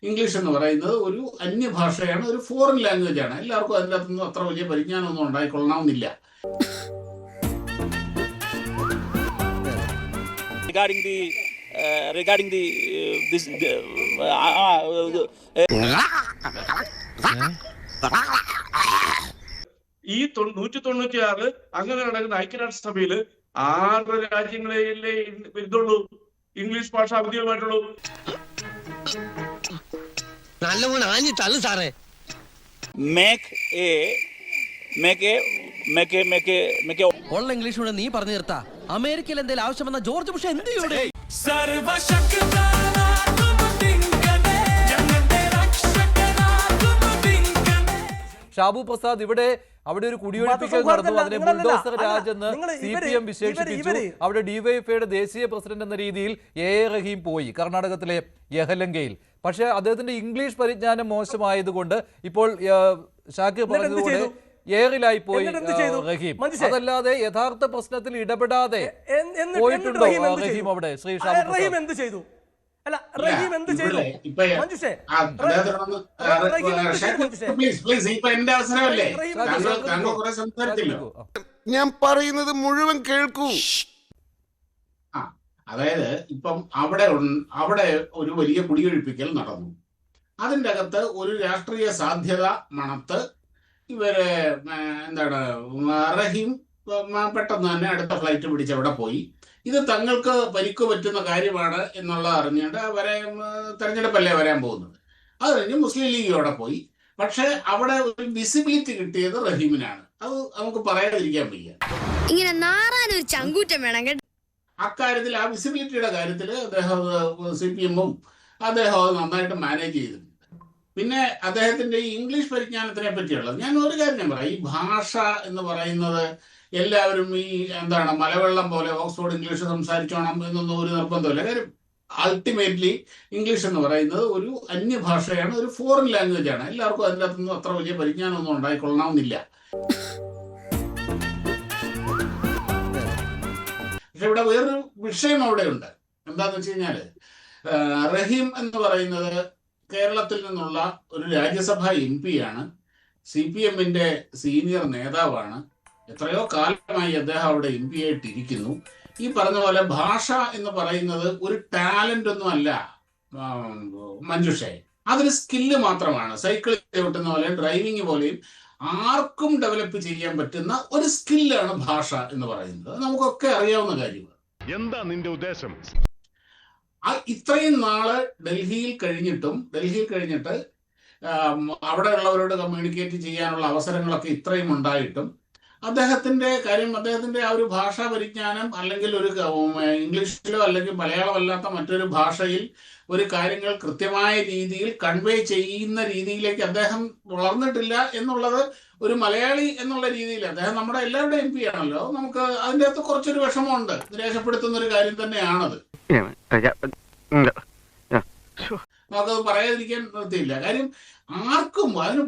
English എന്ന് പറയുന്നത് ഒരു അന്യഭാഷയാണ്, ഒരു ഫോറിൻ ലാംഗ്വേജ് ആണ്. എല്ലാവർക്കും അതിൻ്റെ അകത്തുനിന്ന് അത്ര വലിയ പരിജ്ഞാനമൊന്നും ഉണ്ടായിക്കൊള്ളണമെന്നില്ല. regarding the this ഈ 196 അങ്ങനെ നടക്കുന്ന ഐക്യരാഷ്ട്രസഭയിൽ 6 രാജ്യങ്ങളെയല്ലേ ഇതുള്ളൂ, ഇംഗ്ലീഷ് ഭാഷ ഔദ്യോഗികമായിട്ടുള്ളൂ. നല്ലപോലെ ആഞ്ഞി തള്ളു സാറേ. ഉള്ള ഇംഗ്ലീഷ് കൂടെ നീ പറഞ്ഞു നിർത്താ. അമേരിക്കയിൽ എന്തെങ്കിലും ആവശ്യം വന്ന ജോർജ് ബുഷ് എന്ത് ചെയ്യൂടെ? ഷാബു പ്രസാദ്, അവിടെ ഒരു കുടിയൊഴിപ്പിക്കൽ നടന്നു. അതിനെ ബുൾഡോസർ രാജ് എന്ന് CPM വിശേഷിപ്പിച്ചു. അവിടെ ഡിവൈഎഫ്ഐയുടെ ദേശീയ പ്രസിഡന്റ് എന്ന രീതിയിൽ എ റഹീം പോയി കർണാടകത്തിലെ യഹലങ്കയിൽ. പക്ഷേ അദ്ദേഹത്തിന്റെ ഇംഗ്ലീഷ് പരിജ്ഞാനം മോശമായതുകൊണ്ട് ഇപ്പോൾ ഷാക്കിർ പറഞ്ഞതുപോലെ ഏറിലായി പോയി റഹീം. അതല്ലാതെ യഥാർത്ഥ പ്രശ്നത്തിൽ ഇടപെടാതെ പോയിട്ടുണ്ടോ റഹീം അവിടെ? ശ്രീ ഷാബു എന്ത് ചെയ്തു? അല്ല, റഹീം എന്ത് ചെയ്തു? ഞാൻ പറയുന്നത് മുഴുവൻ കേൾക്കൂ. അതായത് ഇപ്പം അവിടെ ഒരു വലിയ കുടിയൊഴിപ്പിക്കൽ നടന്നു. അതിൻ്റെ അകത്ത് ഒരു രാഷ്ട്രീയ സാധ്യത മണത്ത് ഇവര് റഹീം പെട്ടെന്ന് തന്നെ അടുത്ത ഫ്ലൈറ്റ് പിടിച്ച് അവിടെ പോയി. ഇത് തങ്ങൾക്ക് പരിക്ക് പറ്റുന്ന കാര്യമാണ് എന്നുള്ളത് അറിഞ്ഞുകൊണ്ട് അവരെ തെരഞ്ഞെടുപ്പല്ലേ വരാൻ പോകുന്നത്. അത് കഴിഞ്ഞ് മുസ്ലിം ലീഗ് അവിടെ പോയി. പക്ഷെ അവിടെ ഒരു വിസിബിലിറ്റി കിട്ടിയത് റഹീമിനാണ്. അത് നമുക്ക് പറയാതിരിക്കാൻ വയ്യ. അക്കാര്യത്തിൽ, ആ വിസിബിലിറ്റിയുടെ കാര്യത്തിൽ അദ്ദേഹം CPM-ഉം അദ്ദേഹം അത് നന്നായിട്ട് മാനേജ് ചെയ്തിട്ടുണ്ട്. പിന്നെ അദ്ദേഹത്തിന്റെ ഈ ഇംഗ്ലീഷ് പരിജ്ഞാനത്തിനെ പറ്റിയുള്ളത് ഞാൻ ഒരു കാര്യം ഞാൻ പറയാം. ഈ ഭാഷ എന്ന് പറയുന്നത് എല്ലാവരും മലവെള്ളം പോലെ ഓക്സ്ഫോർഡ് ഇംഗ്ലീഷ് സംസാരിച്ചോണം എന്നൊന്നും ഒരു നിർബന്ധമില്ല. കാര്യം അൾട്ടിമേറ്റ്ലി ഇംഗ്ലീഷ് എന്ന് പറയുന്നത് ഒരു അന്യഭാഷയാണ്, ഒരു ഫോറിൻ ലാംഗ്വേജ് ആണ്. എല്ലാവർക്കും അതിൻ്റെ അകത്തുനിന്ന് അത്ര വലിയ പരിജ്ഞാനമൊന്നും ഉണ്ടായിക്കൊള്ളണമെന്നില്ല. പക്ഷെ ഇവിടെ വേറൊരു വിഷയം അവിടെ ഉണ്ട്. എന്താന്ന് വെച്ച് കഴിഞ്ഞാല്, റഹീം എന്ന് പറയുന്നത് കേരളത്തിൽ നിന്നുള്ള ഒരു രാജ്യസഭാ MP ആണ്. CPM-ന്റെ സീനിയർ നേതാവാണ്. എത്രയോ കാലമായി അദ്ദേഹം അവിടെ MP ആയിട്ടിരിക്കുന്നു. ഈ പറഞ്ഞ പോലെ ഭാഷ എന്ന് പറയുന്നത് ഒരു ടാലന്റ് ഒന്നും അല്ല മഞ്ജുഷേ, അതൊരു സ്കില്ല് മാത്രമാണ്. സൈക്കിൾ ചവിട്ടുന്ന പോലെയും ഡ്രൈവിംഗ് പോലെയും ആർക്കും ഡെവലപ്പ് ചെയ്യാൻ പറ്റുന്ന ഒരു സ്കില്ലാണ് ഭാഷ എന്ന് പറയുന്നത്. നമുക്കൊക്കെ അറിയാവുന്ന കാര്യമാണ്. എന്താ നിന്റെ ഉദ്ദേശം? ഇത്രയും നാള് ഡൽഹിയിൽ കഴിഞ്ഞിട്ട് അവിടെയുള്ളവരോട് കമ്മ്യൂണിക്കേറ്റ് ചെയ്യാനുള്ള അവസരങ്ങളൊക്കെ ഇത്രയും ഉണ്ടായിട്ടും അദ്ദേഹത്തിന്റെ ആ ഒരു ഭാഷാ പരിജ്ഞാനം, അല്ലെങ്കിൽ ഒരു ഇംഗ്ലീഷിലോ അല്ലെങ്കിൽ മലയാളമല്ലാത്ത മറ്റൊരു ഭാഷയിൽ ഒരു കാര്യങ്ങൾ കൃത്യമായ രീതിയിൽ കൺവേ ചെയ്യുന്ന രീതിയിലേക്ക് അദ്ദേഹം വളർന്നിട്ടില്ല എന്നുള്ളത് ഒരു മലയാളി എന്നുള്ള രീതിയിൽ, അദ്ദേഹം നമ്മുടെ എല്ലാവരുടെയും MP ആണല്ലോ, നമുക്ക് അതിൻ്റെ അകത്ത് കുറച്ചൊരു വിഷമമുണ്ട്. രേഖപ്പെടുത്തുന്ന ഒരു കാര്യം തന്നെയാണത്. നമുക്കത് പറയാതിരിക്കാൻ നിർത്തിയില്ല. കാര്യം ആർക്കും അതിന്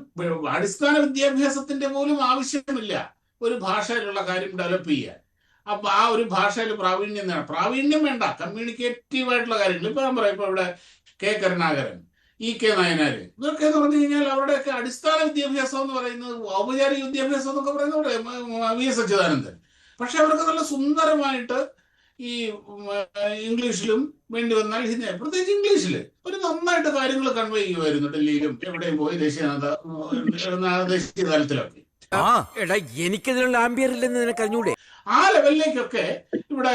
അടിസ്ഥാന വിദ്യാഭ്യാസത്തിന്റെ പോലും ആവശ്യമില്ല ഒരു ഭാഷയിലുള്ള കാര്യം ഡെവലപ്പ് ചെയ്യാൻ. അപ്പൊ ആ ഒരു ഭാഷയിൽ പ്രാവീണ്യം വേണ്ട, കമ്മ്യൂണിക്കേറ്റീവ് ആയിട്ടുള്ള കാര്യങ്ങൾ. ഇപ്പൊ ഞാൻ പറയാം, ഇപ്പൊ ഇവിടെ K. കരുണാകരൻ, EK. നായനാര്, ഇതൊക്കെ എന്ന് പറഞ്ഞു കഴിഞ്ഞാൽ അവരുടെയൊക്കെ അടിസ്ഥാന വിദ്യാഭ്യാസം എന്ന് പറയുന്നത്, ഔപചാരിക വിദ്യാഭ്യാസം എന്നൊക്കെ പറയുന്നത് VS അച്യുതാനന്ദൻ. പക്ഷെ അവർക്ക് നല്ല സുന്ദരമായിട്ട് ഈ ഇംഗ്ലീഷിലും വേണ്ടി വന്നാൽ ഹിന്ദി, പ്രത്യേകിച്ച് ഇംഗ്ലീഷില് ഒരു നന്നായിട്ട് കാര്യങ്ങൾ കൺവേ ചെയ്യുമായിരുന്നു. ഡൽഹിയിലും എവിടെയും പോയി ദേശീയ തലത്തിലൊക്കെ. എനിക്കതിനുള്ള ആംബിയർ ഇല്ലെന്ന് നിനക്ക് അറിഞ്ഞൂടെ? ആ ലെവലിലേക്കൊക്കെ ഇവിടെ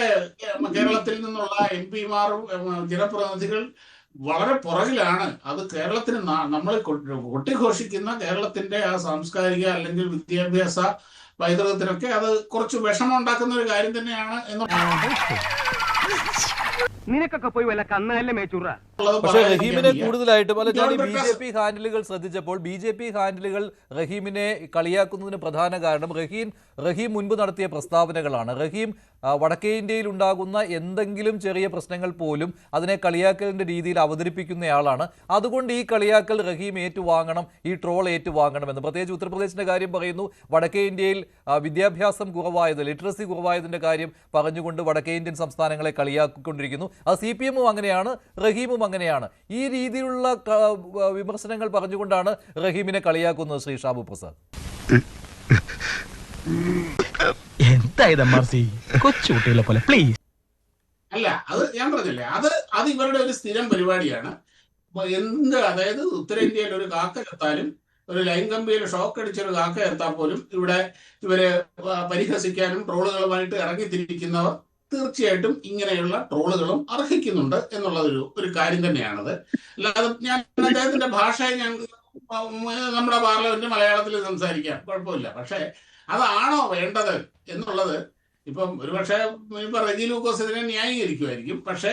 കേരളത്തിൽ നിന്നുള്ള MP-മാരും ജനപ്രതിനിധികൾ വളരെ പുറകിലാണ്. അത് കേരളത്തിന് നമ്മൾ കൊട്ടിഘോഷിക്കുന്ന കേരളത്തിന്റെ ആ സാംസ്കാരിക അല്ലെങ്കിൽ വിദ്യാഭ്യാസ പൈതൃകത്തിനൊക്കെ അത് കുറച്ച് വിഷമം ഉണ്ടാക്കുന്ന ഒരു കാര്യം തന്നെയാണ് എന്ന്. നിനക്കൊക്കെ പോയി വല്ല കന്നല്ലേ മേച്ചൂറ. പക്ഷേ റഹീമിനെ കൂടുതലായിട്ടും ഞാൻ BJP ഹാൻഡിലുകൾ ശ്രദ്ധിച്ചപ്പോൾ BJP ഹാൻഡിലുകൾ റഹീമിനെ കളിയാക്കുന്നതിന് പ്രധാന കാരണം റഹീം മുൻപ് നടത്തിയ പ്രസ്താവനകളാണ്. റഹീം വടക്കേ ഇന്ത്യയിൽ ഉണ്ടാകുന്ന എന്തെങ്കിലും ചെറിയ പ്രശ്നങ്ങൾ പോലും അതിനെ കളിയാക്കലിന്റെ രീതിയിൽ അവതരിപ്പിക്കുന്നയാളാണ്. അതുകൊണ്ട് ഈ കളിയാക്കൽ റഹീം ഏറ്റുവാങ്ങണം, ഈ ട്രോൾ ഏറ്റുവാങ്ങണമെന്ന്. പ്രത്യേകിച്ച് ഉത്തർപ്രദേശിന്റെ കാര്യം പറയുന്നു. വടക്കേ ഇന്ത്യയിൽ വിദ്യാഭ്യാസം കുറവായത്, ലിറ്ററസി കുറവായതിന്റെ കാര്യം പറഞ്ഞുകൊണ്ട് വടക്കേ ഇന്ത്യൻ സംസ്ഥാനങ്ങളെ കളിയാക്കിക്കൊണ്ടിരിക്കുന്നു. അത് CPM-ഉം അങ്ങനെയാണ്, റഹീമും അങ്ങനെയാണ്. ഈ രീതിയിലുള്ള വിമർശനങ്ങൾ പറഞ്ഞുകൊണ്ടാണ് റഹീമിനെ കളിയാക്കുന്നത് ശ്രീ ഷാബു പ്രസാദ്. കൊച്ചുകുട്ടികളെ പോലെ പ്ലീസ്. അല്ല, അത് ഞാൻ പറഞ്ഞില്ലേ, അത് ഇവരുടെ ഒരു സ്ഥിരം പരിപാടിയാണ്. അതായത് ഉത്തരേന്ത്യയിൽ ഒരു കാക്ക ചത്താലും, ഒരു ലൈൻ കമ്പിയിൽ ഷോക്ക് അടിച്ചൊരു കാക്ക ചത്താൽ പോലും ഇവിടെ ഇവര് പരിഹസിക്കാനും ട്രോളുകളുമായിട്ട് ഇറങ്ങിത്തിരിക്കുന്നവർ തീർച്ചയായിട്ടും ഇങ്ങനെയുള്ള ട്രോളുകളും അർഹിക്കുന്നുണ്ട് എന്നുള്ള ഒരു കാര്യം തന്നെയാണത്. അല്ലാതെ ഞാൻ അദ്ദേഹത്തിന്റെ ഭാഷയെ നമ്മുടെ പാർലമെന്റ് മലയാളത്തിൽ സംസാരിക്കാം, കുഴപ്പമില്ല. പക്ഷെ അതാണോ വേണ്ടത് എന്നുള്ളത് ഇപ്പം ഒരുപക്ഷെ ഇപ്പൊ റെജി ലൂക്കോസ് ഇതിനെ ന്യായീകരിക്കുമായിരിക്കും. പക്ഷെ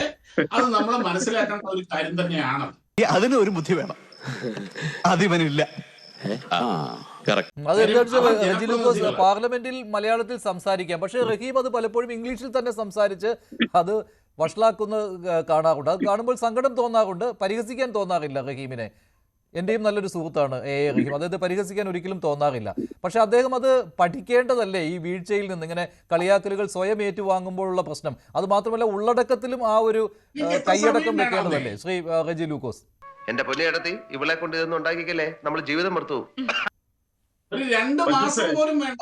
അത് നമ്മൾ മനസ്സിലാക്കേണ്ട ഒരു കാര്യം തന്നെയാണ്. അതിന് ഒരു ബുദ്ധി വേണം, അതിവനില്ല. അത് റെജി ലൂക്കോസ് പാർലമെന്റിൽ മലയാളത്തിൽ സംസാരിക്കാം, പക്ഷെ റഹീം അത് പലപ്പോഴും ഇംഗ്ലീഷിൽ തന്നെ സംസാരിച്ച് അത് വഷളാക്കുന്ന കാണാറുണ്ട്. അത് കാണുമ്പോൾ സങ്കടം തോന്നാറുണ്ട്, പരിഹസിക്കാൻ തോന്നാറില്ല റഹീമിനെ. എൻ്റെയും നല്ലൊരു സുഹൃത്താണ് റഹീം, അദ്ദേഹത്തെ പരിഹസിക്കാൻ ഒരിക്കലും തോന്നാറില്ല. പക്ഷെ അദ്ദേഹം അത് പഠിക്കേണ്ടതല്ലേ ഈ വീഴ്ചയിൽ നിന്ന്? ഇങ്ങനെ കളിയാക്കലുകൾ സ്വയം ഏറ്റുവാങ്ങുമ്പോഴുള്ള പ്രശ്നം, അത് മാത്രമല്ല ഉള്ളടക്കത്തിലും ആ ഒരു കൈയടക്കം വെക്കേണ്ടതല്ലേ ശ്രീ റെജി ലൂക്കോസ്? എന്റെ പൊന്നിയടത്തി ഇവളെ കൊണ്ട് ഇതൊന്നും ഉണ്ടാക്കിക്കല്ലേ, നമ്മൾ ജീവിതം മറുത്തു. ഒരു 2 മാസം പോലും വേണ്ട.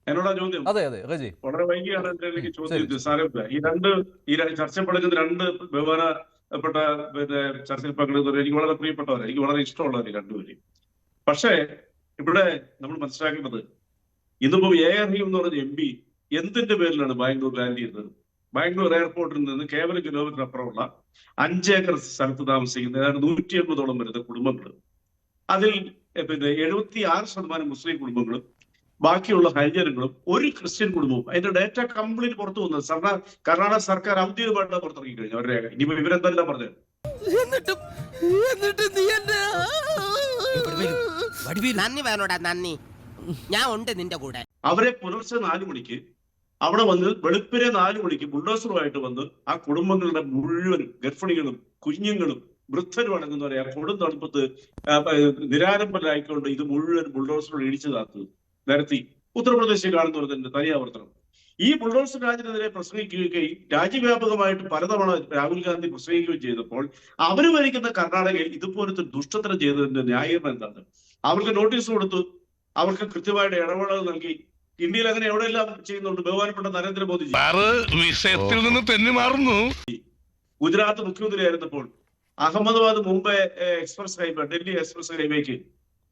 എന്നോടാ ചോദ്യം. അതെ റെജി, വളരെ വൈകിയാണ് എന്റെ ചോദ്യം. സാരമില്ല, ഈ ചർച്ചപ്പെടുക്കുന്ന 2 ബഹുമാനപ്പെട്ട ചർച്ചയിൽ പങ്കെടുത്തവർ എനിക്ക് വളരെ പ്രിയപ്പെട്ടവർ, എനിക്ക് വളരെ ഇഷ്ടമുള്ളവർ രണ്ടുപേരും. പക്ഷേ ഇവിടെ നമ്മൾ മനസ്സിലാക്കേണ്ടത്, ഇന്നിപ്പോ റഹീം എന്ന് പറഞ്ഞ MP എന്തിന്റെ പേരിലാണ് ബാംഗ്ലൂർ ലാൻഡ് ചെയ്യുന്നത്? ബാംഗ്ലൂർ എയർപോർട്ടിൽ നിന്ന് കേവലം കിലോമീറ്റർ അപ്പുറമുള്ള 5 ഏക്കർ സ്ഥലത്ത് താമസിക്കുന്ന ഏതാണ്ട് 180ഓളം വരുന്ന കുടുംബങ്ങൾ. അതിൽ 76% മുസ്ലിം കുടുംബങ്ങളും ബാക്കിയുള്ള ഹരിജനങ്ങളും ഒരു ക്രിസ്ത്യൻ കുടുംബവും. അതിന്റെ ഡേറ്റ കംപ്ലീറ്റ് പുറത്തു വന്നത് കർണാടക സർക്കാർ ഔദ്യോഗികമായിട്ട് പുറത്തിറക്കി കഴിഞ്ഞു. അവരുടെ ഇനിയിപ്പോ ഇവരെന്തെല്ലാം പറഞ്ഞു. ഞാൻ ഉണ്ട് നിന്റെ കൂടെ. അവരെ പുലർച്ചെ 4 മണിക്ക് അവിടെ വന്ന് വെളുപ്പിനെ 4 മണിക്ക് ബുൾഡോസറുമായിട്ട് വന്ന് ആ കുടുംബങ്ങളുടെ മുഴുവനും ഗർഭിണികളും കുഞ്ഞുങ്ങളും വൃദ്ധരും അടങ്ങുന്നവരെ ആ കൊടും തണുപ്പത്ത് നിരാലംബരായിക്കൊണ്ട് ഇത് മുഴുവൻ ബുൾഡോസറോട് ഇടിച്ചു നിരത്തി ഉത്തർപ്രദേശിൽ കാണുന്നവരുടെ തനിയാവർത്തനം. ഈ ബുൾഡോസർ രാജിനെതിരെ പ്രസംഗിക്കുകയും രാജ്യവ്യാപകമായിട്ട് പലതവണ രാഹുൽ ഗാന്ധി പ്രസംഗിക്കുകയും ചെയ്തപ്പോൾ അവർ ഭരിക്കുന്ന കർണാടകയിൽ ഇതുപോലത്തെ ദുഷ്ടത്തരം ചെയ്തതിന്റെ ന്യായീകരണം എന്താണ്? അവർക്ക് നോട്ടീസ് കൊടുത്തു, അവർക്ക് കൃത്യമായിട്ട് ഇടപെടൽ നൽകി. ഇന്ത്യയിൽ അങ്ങനെ എവിടെയെല്ലാം ചെയ്യുന്നുണ്ട് ബഹുമാനപ്പെട്ട നരേന്ദ്രമോദിജി. വിഷയത്തിൽ നിന്ന് തെന്നി മാറുന്നു. ഗുജറാത്ത് മുഖ്യമന്ത്രിയായിരുന്നപ്പോൾ Ahmedabad Mumbai express highway, Delhi express ഹൈവേക്ക്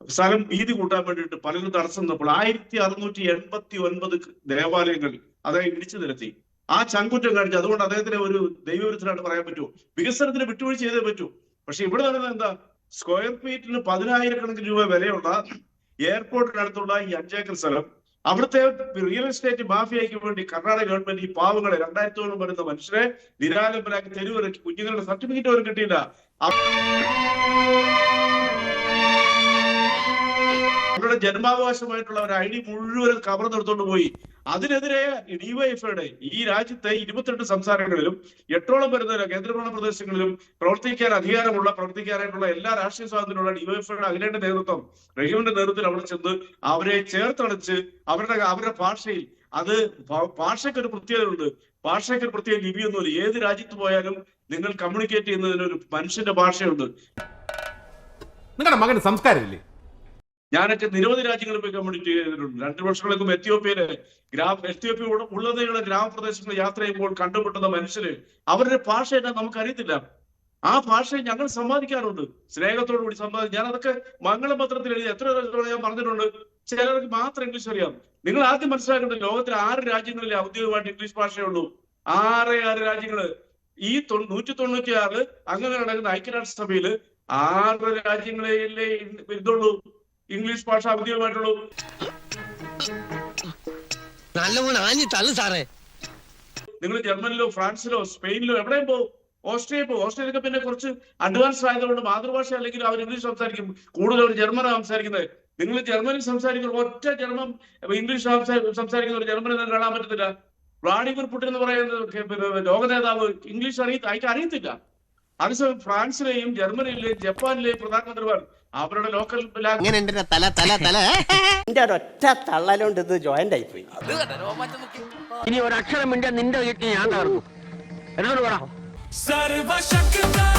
സ്ഥലം വീതി കൂട്ടാൻ വേണ്ടിയിട്ട് പലരും തടസ്സം നിന്നപ്പോൾ 1689 ദേവാലയങ്ങൾ അദ്ദേഹം ഇടിച്ചു നിരത്തി. ആ ചങ്കുറ്റം കാണിച്ചു. അതുകൊണ്ട് അദ്ദേഹത്തിന് ഒരു ദൈവവിരുദ്ധനായിട്ട് പറയാൻ പറ്റുമോ? വികസനത്തിന് വിട്ടുവീഴ്ച ചെയ്തേ പറ്റൂ. പക്ഷെ ഇവിടെ നടന്നത് എന്താ? സ്ക്വയർ ഫീറ്റിന് 10,000 രൂപ വിലയുള്ള എയർപോർട്ടിനടുത്തുള്ള ഈ 5 ഏക്കർ സ്ഥലം അവിടുത്തെ റിയൽ എസ്റ്റേറ്റ് മാഫിയയ്ക്ക് വേണ്ടി കർണാടക ഗവൺമെന്റ് ഈ പാവങ്ങളെ 2000 വരുന്ന മനുഷ്യരെ നിരാലംബരാക്കി തെരുവിറക്കി. കുഞ്ഞുങ്ങളുടെ സർട്ടിഫിക്കറ്റ് പോലും കിട്ടിയില്ല. അവരുടെ ജന്മാവകാശമായിട്ടുള്ള ഒരു ID മുഴുവൻ കവർന്നെടുത്തോണ്ട് പോയി. അതിനെതിരെ ഡിവൈഎഫ്ഐയുടെ ഈ രാജ്യത്തെ 28 സംസ്ഥാനങ്ങളിലും 8ഓളം വരുന്ന കേന്ദ്രഭരണ പ്രദേശങ്ങളിലും പ്രവർത്തിക്കാനായിട്ടുള്ള എല്ലാ രാഷ്ട്രീയ സ്വാതന്ത്ര്യമുള്ള ഡിവൈഎഫ്ഐയുടെ അഖിലേന്ത്യാ നേതൃത്വം റഹീമിന്റെ നേതൃത്വത്തിൽ അവിടെ ചെന്ന് അവരെ ചേർത്തടച്ച് അവരുടെ ഭാഷയിൽ, അത് ഭാഷയ്ക്കൊരു പ്രത്യേകതയുണ്ട്. ഭാഷയ്ക്കൊരു പ്രത്യേക ലിപിയൊന്നുമില്ല. ഏത് രാജ്യത്ത് പോയാലും നിങ്ങൾ കമ്മ്യൂണിക്കേറ്റ് ചെയ്യുന്നതിനൊരു മനുഷ്യന്റെ ഭാഷയുണ്ട്. നിങ്ങളുടെ മകന് സംസ്കാരമില്ലേ? ഞാനൊക്കെ നിരവധി രാജ്യങ്ങളിൽ പോയി കമ്മ്യൂണിറ്റി ചെയ്തിട്ടുണ്ട്. 2 വർഷങ്ങൾക്കും എത്യോപ്യയിലെ ഉള്ളതയുള്ള ഗ്രാമപ്രദേശങ്ങളിൽ യാത്ര ചെയ്യുമ്പോൾ കണ്ടുമുട്ടുന്ന മനുഷ്യര് അവരുടെ ഭാഷ എന്നാ നമുക്കറിയത്തില്ല. ആ ഭാഷയെ ഞങ്ങൾ സമ്മാനിക്കാറുണ്ട്, സ്നേഹത്തോടു കൂടി സമ്മാനിക്കും. ഞാൻ അതൊക്കെ മംഗളപത്രത്തിൽ എഴുതി എത്ര ഞാൻ പറഞ്ഞിട്ടുണ്ട്. ചിലർക്ക് മാത്രം ഇംഗ്ലീഷ് അറിയാം. നിങ്ങൾ ആദ്യം മനസ്സിലാക്കേണ്ടത്, ലോകത്തിലെ 6 രാജ്യങ്ങളിലെ ഔദ്യോഗികമായിട്ട് ഇംഗ്ലീഷ് ഭാഷയുള്ളൂ. 6 രാജ്യങ്ങള്. ഈ 196 അങ്ങനെ നടക്കുന്ന ഐക്യരാഷ്ട്രസഭയില് 6 രാജ്യങ്ങളിലെ ഇതുള്ളൂ ഇംഗ്ലീഷ് ഭാഷ ഔദ്യോഗികമായിട്ടുള്ളൂ. നിങ്ങൾ ജർമ്മനിലോ ഫ്രാൻസിലോ സ്പെയിനിലോ എവിടെയും പോകും, ഓസ്ട്രേലിയ പോകും. ഓസ്ട്രേലിയക്ക് പിന്നെ കുറച്ച് അഡ്വാൻസ് ആയതുകൊണ്ട് മാതൃഭാഷ അല്ലെങ്കിൽ അവർ ഇംഗ്ലീഷ് സംസാരിക്കും. കൂടുതൽ അവർ ജർമ്മനാണ് സംസാരിക്കുന്നത്. നിങ്ങൾ ജർമ്മനിൽ സംസാരിക്കുന്ന ഒറ്റ ഇംഗ്ലീഷ് സംസാരിക്കുന്ന ഒരു ജർമ്മനി കാണാൻ പറ്റത്തില്ല. വ്ളാഡിമിർ പുടിൻ എന്ന് പറയുന്ന ലോക നേതാവ് ഇംഗ്ലീഷ് അറിയത്തില്ല. അതേസമയം ഫ്രാൻസിലെയും ജർമ്മനിയിലെയും ജപ്പാനിലെയും പ്രധാനമന്ത്രിമാർ അവരുടെ ലോക്കൽ ഒറ്റ തള്ളലുണ്ട് ഇത് ജോയിന്റ് ആയിപ്പോയി. ഇനി ഒരക്ഷരം മിണ്ടാ നിന്റെ ഞാൻ തകർക്കും. എന്നോട് പറ സർവശക്തൻ